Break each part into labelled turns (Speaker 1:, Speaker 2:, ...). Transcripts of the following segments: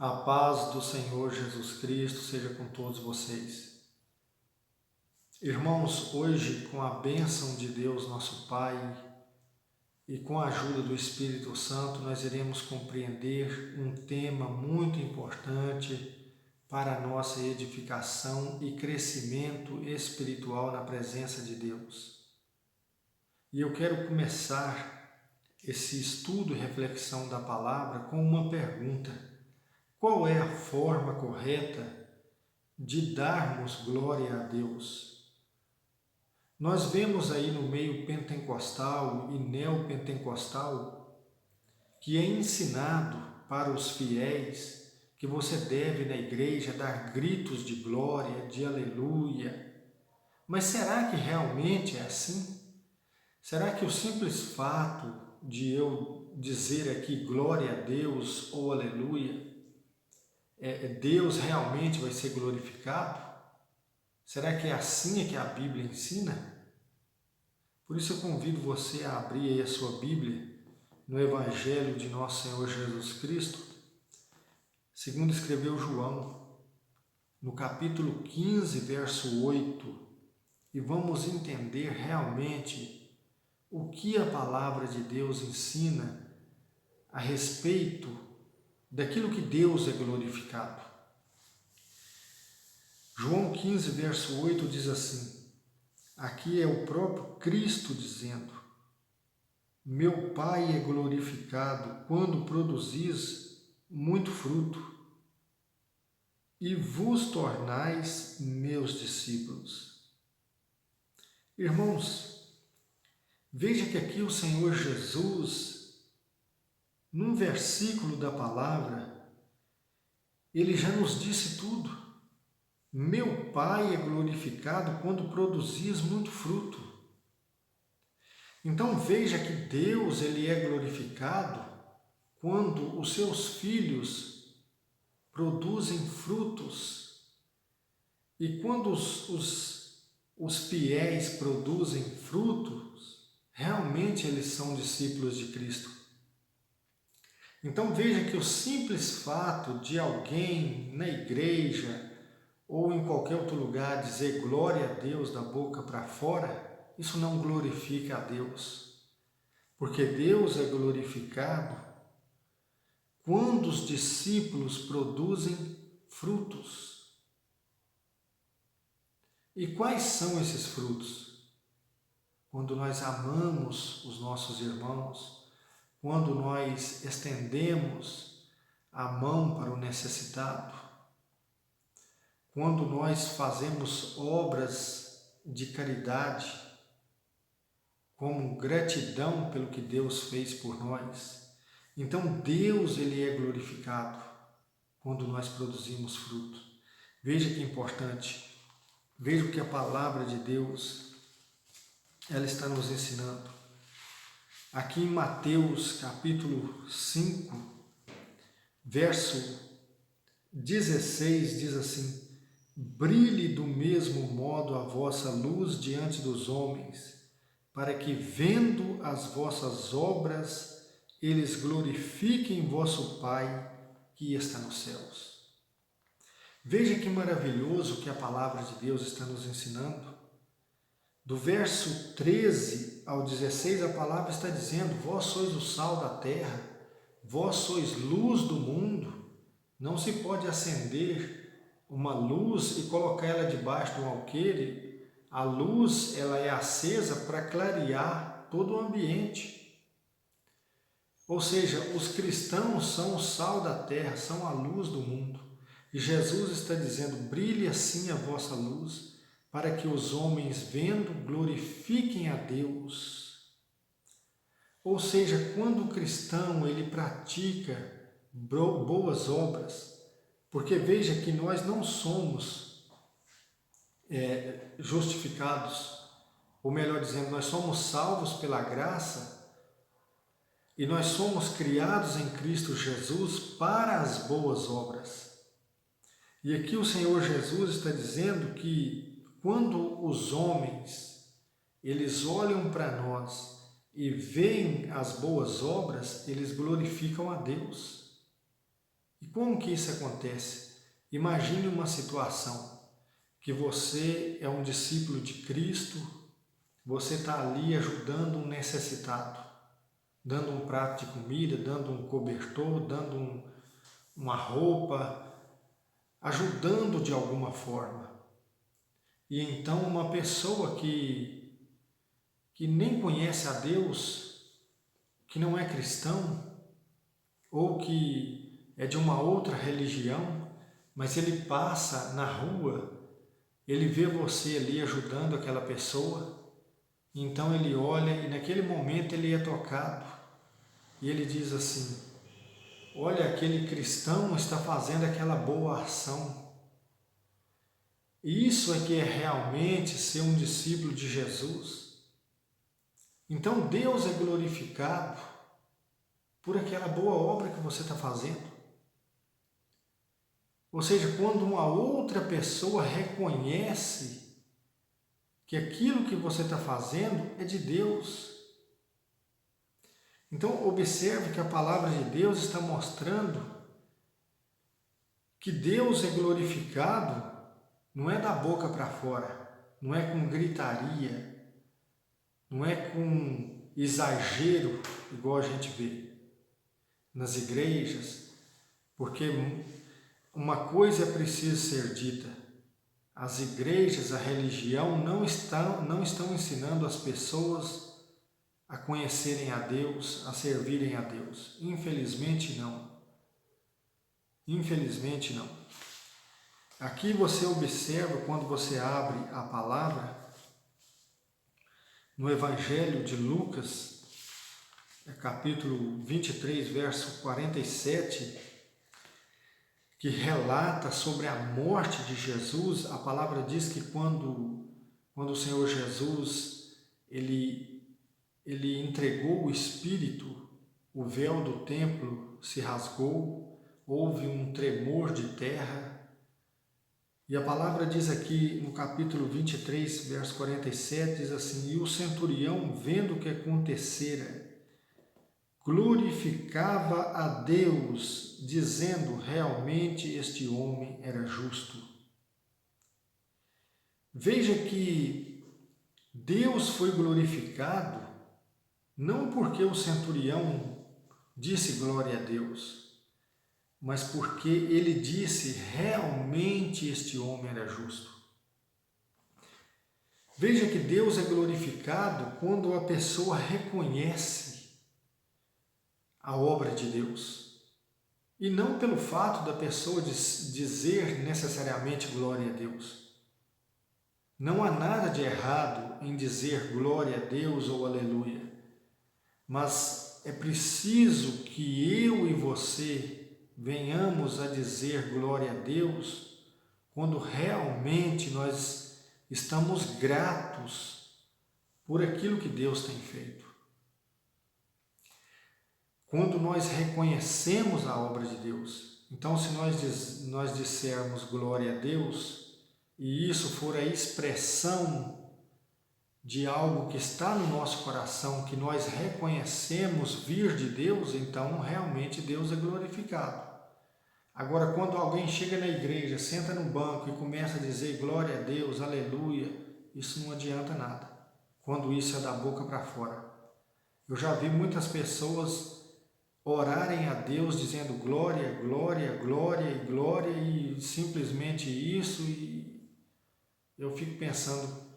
Speaker 1: A paz do Senhor Jesus Cristo seja com todos vocês. Irmãos, hoje, com a bênção de Deus, nosso Pai, e com a ajuda do Espírito Santo, nós iremos compreender um tema muito importante para a nossa edificação e crescimento espiritual na presença de Deus. E eu quero começar esse estudo e reflexão da palavra com uma pergunta. Qual é a forma correta de darmos glória a Deus? Nós vemos aí no meio pentecostal e neopentecostal que é ensinado para os fiéis que você deve na igreja dar gritos de glória, de aleluia. Mas será que realmente é assim? Será que o simples fato de eu dizer aqui glória a Deus ou aleluia, Deus realmente vai ser glorificado? Será que é assim que a Bíblia ensina? Por isso eu convido você a abrir aí a sua Bíblia no Evangelho de nosso Senhor Jesus Cristo, segundo escreveu João, no capítulo 15, verso 8, e vamos entender realmente o que a palavra de Deus ensina a respeito daquilo que Deus é glorificado. João 15, verso 8 diz assim, aqui é o próprio Cristo dizendo, meu Pai é glorificado quando produzis muito fruto e vos tornais meus discípulos. Irmãos, veja que aqui o Senhor Jesus, num versículo da palavra, ele já nos disse tudo. Meu Pai é glorificado quando produzis muito fruto. Então veja que Deus ele é glorificado quando os seus filhos produzem frutos. E quando os fiéis produzem frutos, realmente eles são discípulos de Cristo. Então veja que o simples fato de alguém na igreja ou em qualquer outro lugar dizer glória a Deus da boca para fora, isso não glorifica a Deus. Porque Deus é glorificado quando os discípulos produzem frutos. E quais são esses frutos? Quando nós amamos os nossos irmãos, quando nós estendemos a mão para o necessitado, quando nós fazemos obras de caridade, como gratidão pelo que Deus fez por nós, então Deus ele é glorificado quando nós produzimos fruto. Veja que importante, veja o que a palavra de Deus ela está nos ensinando. Aqui em Mateus capítulo 5, verso 16 diz assim, brilhe do mesmo modo a vossa luz diante dos homens, para que, vendo as vossas obras, eles glorifiquem vosso Pai que está nos céus. Veja que maravilhoso que a palavra de Deus está nos ensinando. Do verso 13 ao 16, a palavra está dizendo, vós sois o sal da terra, vós sois luz do mundo. Não se pode acender uma luz e colocar ela debaixo de um alqueire. A luz ela é acesa para clarear todo o ambiente. Ou seja, os cristãos são o sal da terra, são a luz do mundo. E Jesus está dizendo, brilhe assim a vossa luz, para que os homens vendo glorifiquem a Deus. Ou seja, quando o cristão ele pratica boas obras, porque veja que nós não somos justificados, ou melhor dizendo, nós somos salvos pela graça e nós somos criados em Cristo Jesus para as boas obras. E aqui o Senhor Jesus está dizendo que quando os homens eles olham para nós e veem as boas obras, eles glorificam a Deus. E como que isso acontece? Imagine uma situação que você é um discípulo de Cristo, você está ali ajudando um necessitado, dando um prato de comida, dando um cobertor, dando uma roupa, ajudando de alguma forma. E então uma pessoa que nem conhece a Deus, que não é cristão, ou que é de uma outra religião, mas ele passa na rua, ele vê você ali ajudando aquela pessoa, então ele olha e naquele momento ele é tocado e ele diz assim: olha, aquele cristão está fazendo aquela boa ação. Isso é que é realmente ser um discípulo de Jesus. Então Deus é glorificado por aquela boa obra que você está fazendo. Ou seja, quando uma outra pessoa reconhece que aquilo que você está fazendo é de Deus. Então, observe que a palavra de Deus está mostrando que Deus é glorificado, não é da boca para fora, não é com gritaria, não é com exagero, igual a gente vê nas igrejas, porque uma coisa é preciso ser dita: as igrejas, a religião não estão ensinando as pessoas a conhecerem a Deus, a servirem a Deus. Infelizmente não. Infelizmente não. Aqui você observa, quando você abre a palavra, no Evangelho de Lucas, capítulo 23, verso 47, que relata sobre a morte de Jesus. A palavra diz que quando o Senhor Jesus ele entregou o Espírito, o véu do templo se rasgou, houve um tremor de terra. E a palavra diz aqui no capítulo 23, verso 47, diz assim: e o centurião, vendo o que acontecera, glorificava a Deus, dizendo: realmente este homem era justo. Veja que Deus foi glorificado não porque o centurião disse glória a Deus, mas porque ele disse: realmente este homem era justo. Veja que Deus é glorificado quando a pessoa reconhece a obra de Deus, e não pelo fato da pessoa dizer necessariamente glória a Deus. Não há nada de errado em dizer glória a Deus ou aleluia, mas é preciso que eu e você venhamos a dizer glória a Deus quando realmente nós estamos gratos por aquilo que Deus tem feito. Quando nós reconhecemos a obra de Deus. Então, se nós dissermos glória a Deus, e isso for a expressão de algo que está no nosso coração, que nós reconhecemos vir de Deus, então realmente Deus é glorificado. Agora, quando alguém chega na igreja, senta no banco e começa a dizer glória a Deus, aleluia, isso não adianta nada, quando isso é da boca para fora. Eu já vi muitas pessoas orarem a Deus dizendo glória, glória, glória e glória e simplesmente isso, e eu fico pensando,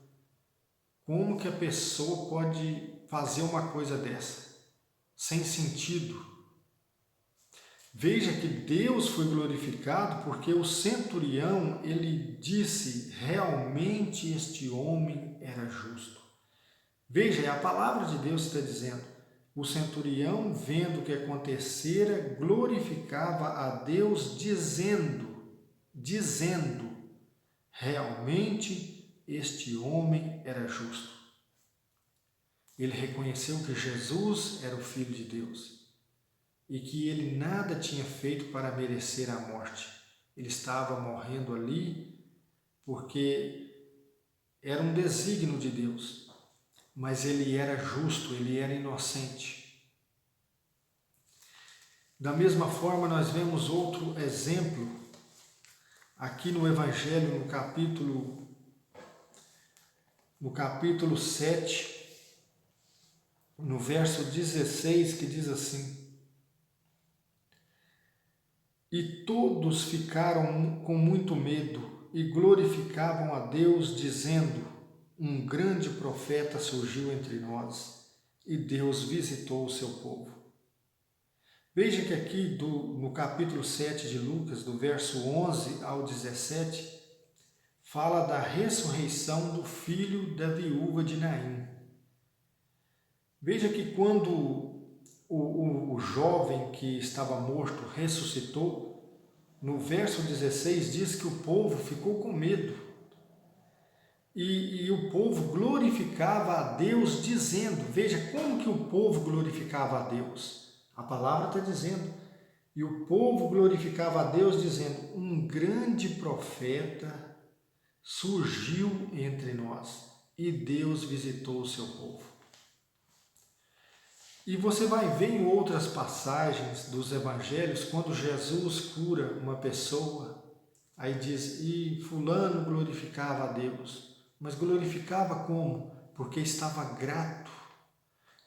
Speaker 1: como que a pessoa pode fazer uma coisa dessa, sem sentido? Veja que Deus foi glorificado porque o centurião, ele disse: realmente este homem era justo. Veja, a palavra de Deus está dizendo: o centurião, vendo o que acontecera, glorificava a Deus, dizendo, realmente este homem era justo. Ele reconheceu que Jesus era o Filho de Deus e que ele nada tinha feito para merecer a morte. Ele estava morrendo ali porque era um desígnio de Deus, mas ele era justo, ele era inocente. Da mesma forma, nós vemos outro exemplo aqui no Evangelho, no capítulo 7, no verso 16, que diz assim: E todos ficaram com muito medo e glorificavam a Deus, dizendo: Um grande profeta surgiu entre nós, e Deus visitou o seu povo. Veja que aqui no capítulo 7 de Lucas, do verso 11 ao 17, fala da ressurreição do filho da viúva de Naim. Veja que quando o jovem que estava morto ressuscitou, no verso 16 diz que o povo ficou com medo. E o povo glorificava a Deus dizendo, veja como que o povo glorificava a Deus. A palavra está dizendo, e o povo glorificava a Deus dizendo, um grande profeta surgiu entre nós e Deus visitou o seu povo. E você vai ver em outras passagens dos evangelhos, quando Jesus cura uma pessoa, aí diz, e fulano glorificava a Deus. Mas glorificava como? Porque estava grato.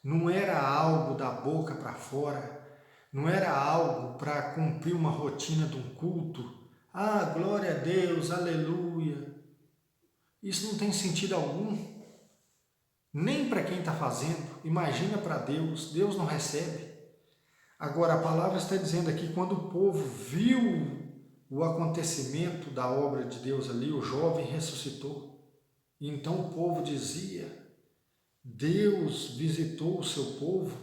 Speaker 1: Não era algo da boca para fora, não era algo para cumprir uma rotina de um culto. Ah, glória a Deus, aleluia. Isso não tem sentido algum, nem para quem está fazendo. Imagina para Deus, Deus não recebe. Agora, a palavra está dizendo aqui, quando o povo viu o acontecimento da obra de Deus ali, o jovem ressuscitou. E então o povo dizia, Deus visitou o seu povo,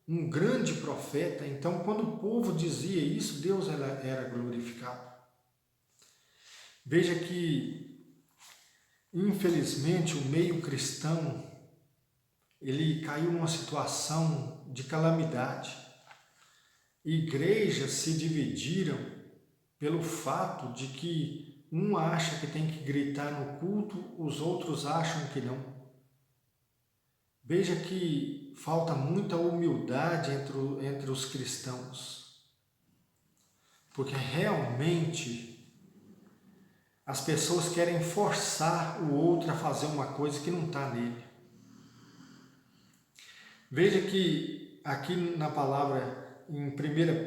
Speaker 1: um grande profeta. Então, quando o povo dizia isso, Deus era glorificado. Veja que, infelizmente, o meio cristão, ele caiu numa situação de calamidade. Igrejas se dividiram pelo fato de que um acha que tem que gritar no culto, os outros acham que não. Veja que falta muita humildade entre os cristãos, porque realmente as pessoas querem forçar o outro a fazer uma coisa que não está nele. Veja que aqui na palavra, em 1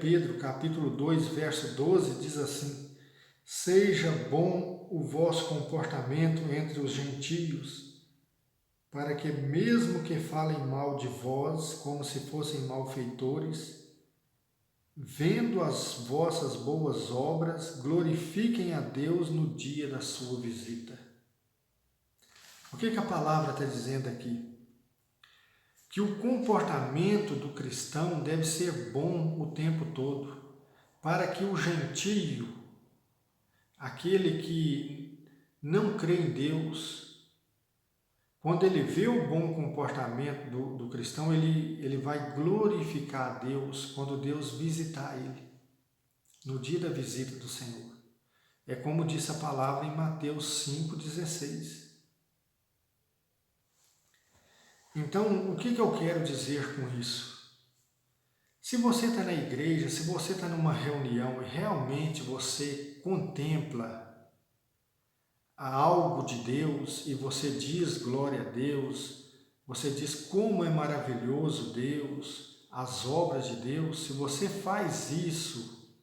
Speaker 1: Pedro, capítulo 2, verso 12, diz assim, seja bom o vosso comportamento entre os gentios, para que mesmo que falem mal de vós, como se fossem malfeitores, vendo as vossas boas obras, glorifiquem a Deus no dia da sua visita. O que a palavra está dizendo aqui? Que o comportamento do cristão deve ser bom o tempo todo, para que o gentio, aquele que não crê em Deus, quando ele vê o bom comportamento do cristão, ele vai glorificar a Deus quando Deus visitar ele, no dia da visita do Senhor. É como disse a palavra em Mateus 5,16. Então, o que eu quero dizer com isso? Se você está na igreja, se você está numa reunião e realmente você contempla algo de Deus e você diz glória a Deus, você diz como é maravilhoso Deus, as obras de Deus, se você faz isso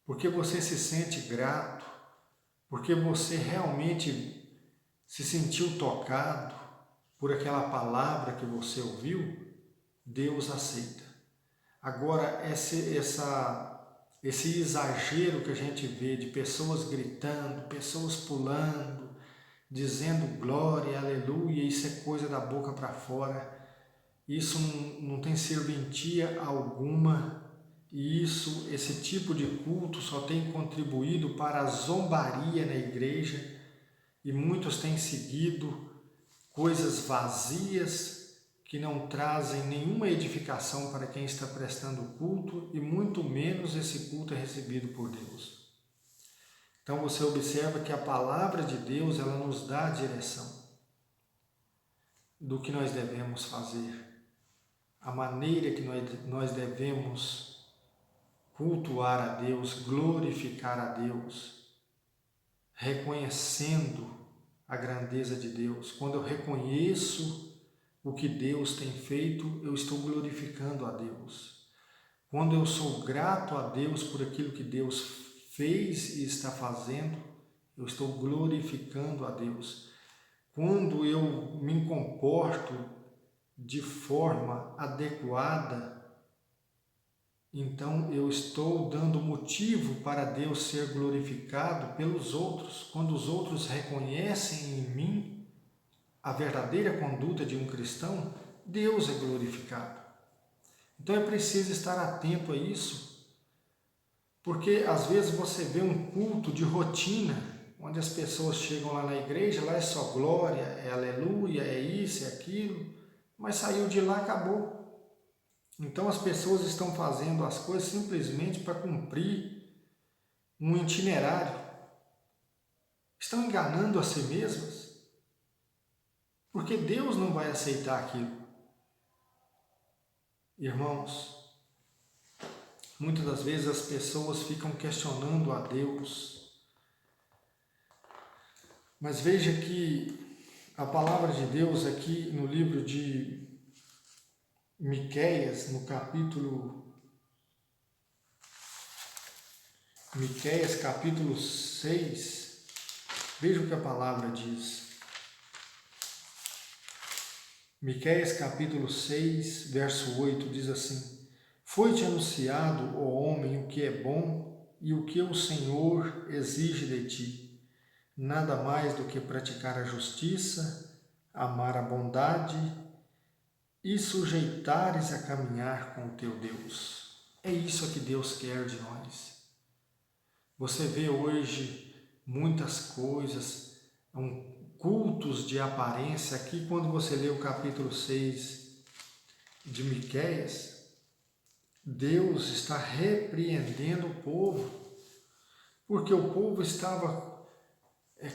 Speaker 1: porque você se sente grato, porque você realmente se sentiu tocado por aquela palavra que você ouviu, Deus aceita. Agora, esse exagero que a gente vê de pessoas gritando, pessoas pulando, dizendo glória, aleluia, isso é coisa da boca para fora, isso não tem serventia alguma, e esse tipo de culto só tem contribuído para a zombaria na igreja, e muitos têm seguido coisas vazias que não trazem nenhuma edificação para quem está prestando culto, e muito menos esse culto é recebido por Deus. Então você observa que a palavra de Deus, ela nos dá a direção do que nós devemos fazer, a maneira que nós devemos cultuar a Deus, glorificar a Deus, reconhecendo a grandeza de Deus. Quando eu reconheço o que Deus tem feito, eu estou glorificando a Deus. Quando eu sou grato a Deus por aquilo que Deus fez e está fazendo, eu estou glorificando a Deus. Quando eu me comporto de forma adequada, então eu estou dando motivo para Deus ser glorificado pelos outros. Quando os outros reconhecem em mim a verdadeira conduta de um cristão, Deus é glorificado. Então é preciso estar atento a isso, porque às vezes você vê um culto de rotina, onde as pessoas chegam lá na igreja, lá é só glória, é aleluia, é isso, é aquilo, mas saiu de lá, acabou. Então as pessoas estão fazendo as coisas simplesmente para cumprir um itinerário. Estão enganando a si mesmas, porque Deus não vai aceitar aquilo. Irmãos, muitas das vezes as pessoas ficam questionando a Deus, mas veja que a palavra de Deus aqui no livro de Miqueias, no Miqueias capítulo 6, veja o que a palavra diz. Miqueias capítulo 6, verso 8 diz assim: Foi-te anunciado, ó homem, o que é bom e o que o Senhor exige de ti, nada mais do que praticar a justiça, amar a bondade e sujeitares a caminhar com o teu Deus. É isso que Deus quer de nós. Você vê hoje muitas coisas, cultos de aparência. Aqui, quando você lê o capítulo 6 de Miqueias, Deus está repreendendo o povo, porque o povo estava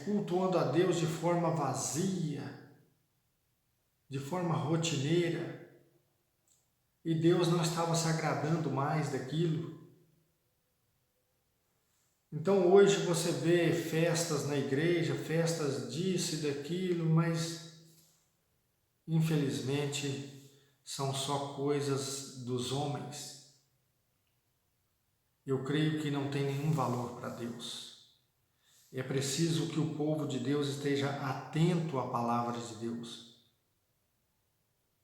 Speaker 1: cultuando a Deus de forma vazia, de forma rotineira, e Deus não estava se agradando mais daquilo. Então hoje você vê festas na igreja, festas disso e daquilo, mas infelizmente são só coisas dos homens. Eu creio que não tem nenhum valor para Deus. É preciso que o povo de Deus esteja atento à palavra de Deus,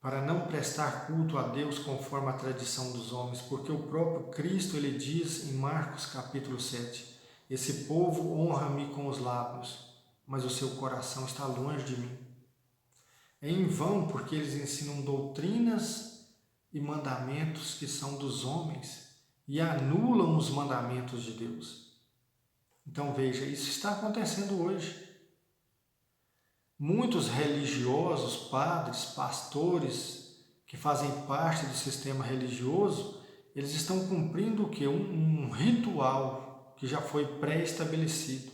Speaker 1: para não prestar culto a Deus conforme a tradição dos homens, porque o próprio Cristo, ele diz em Marcos capítulo 7, esse povo honra-me com os lábios, mas o seu coração está longe de mim. É em vão, porque eles ensinam doutrinas e mandamentos que são dos homens e anulam os mandamentos de Deus. Então veja, isso está acontecendo hoje. Muitos religiosos, padres, pastores, que fazem parte do sistema religioso, eles estão cumprindo o quê? Um ritual que já foi pré-estabelecido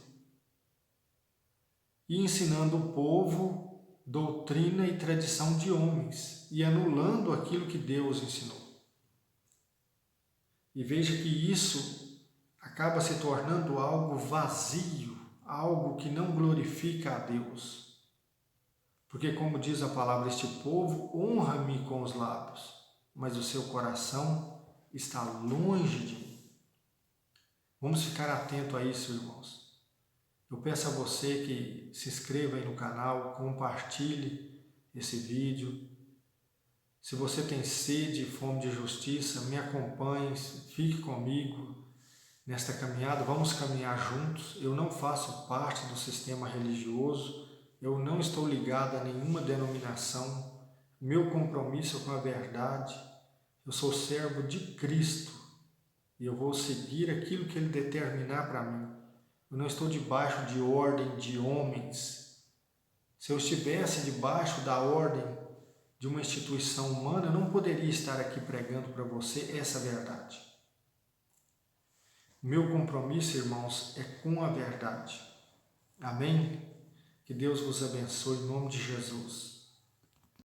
Speaker 1: e ensinando o povo doutrina e tradição de homens e anulando aquilo que Deus ensinou. E veja que isso acaba se tornando algo vazio, algo que não glorifica a Deus. Porque, como diz a palavra, este povo honra-me com os lábios, mas o seu coração está longe de mim. Vamos ficar atento a isso, irmãos. Eu peço a você que se inscreva aí no canal, compartilhe esse vídeo. Se você tem sede e fome de justiça, me acompanhe, fique comigo nesta caminhada, vamos caminhar juntos. Eu não faço parte do sistema religioso, eu não estou ligado a nenhuma denominação. Meu compromisso é com a verdade. Eu sou servo de Cristo e eu vou seguir aquilo que Ele determinar para mim. Eu não estou debaixo de ordem de homens. Se eu estivesse debaixo da ordem de uma instituição humana, eu não poderia estar aqui pregando para você essa verdade. Meu compromisso, irmãos, é com a verdade. Amém? Que Deus vos abençoe em nome de Jesus.